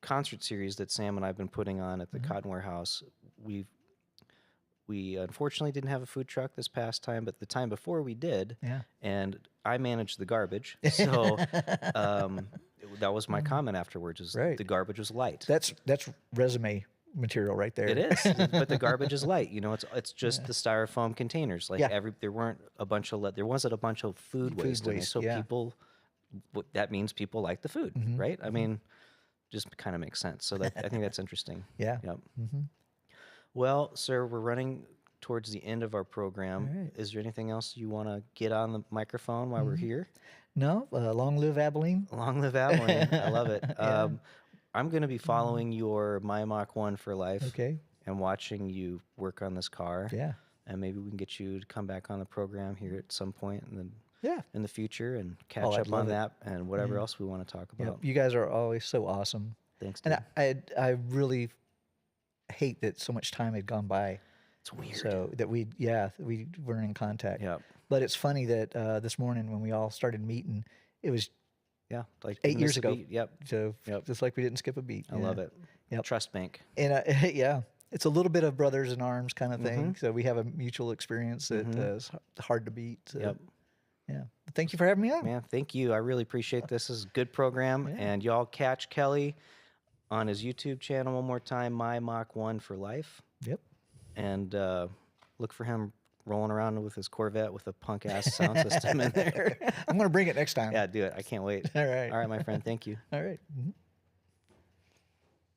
concert series that Sam and I've been putting on at the Cotton Warehouse, we unfortunately didn't have a food truck this past time, but the time before we did. Yeah. And I managed the garbage, so that was my comment afterwards. Is Right. the garbage was light. That's resume material right there. It is, but the garbage is light. It's just the styrofoam containers. Like there wasn't a bunch of food waste in it. waste, So yeah. that means people like the food, right? I mean, just kind of makes sense. So I think that's interesting. Yeah. Yep. Well, sir, we're running towards the end of our program. All right. Is there anything else you want to get on the microphone while we're here? No, long live Abilene. Long live Abilene. I love it. Yeah. I'm going to be following your My Mach 1 for life Okay. and watching you work on this car. Yeah. And maybe we can get you to come back on the program here at some point Yeah. in the future and catch I'd up love on it. that and whatever else we want to talk Yeah. about. You guys are always so awesome. Thanks, dude. And I really hate that so much time had gone by. It's weird. So that we weren't in contact. Yep. But it's funny that this morning when we all started meeting, it was Yeah. Like 8 didn't years miss a ago. beat. Yep. So Yep. just like we didn't skip a beat. I love it. Yep. Trust bank. And yeah, it's a little bit of brothers in arms kind of thing. So we have a mutual experience that is hard to beat. So, Yep. Yeah. Thank you for having me on. Man, thank you. I really appreciate this. This is a good program. And y'all catch Kelly on his YouTube channel one more time, My Mach 1 for life. Yep. And look for him rolling around with his Corvette with a punk ass sound system in there. I'm going to bring it next time. Yeah, do it. I can't wait. All right. All right, my friend. Thank you. All right.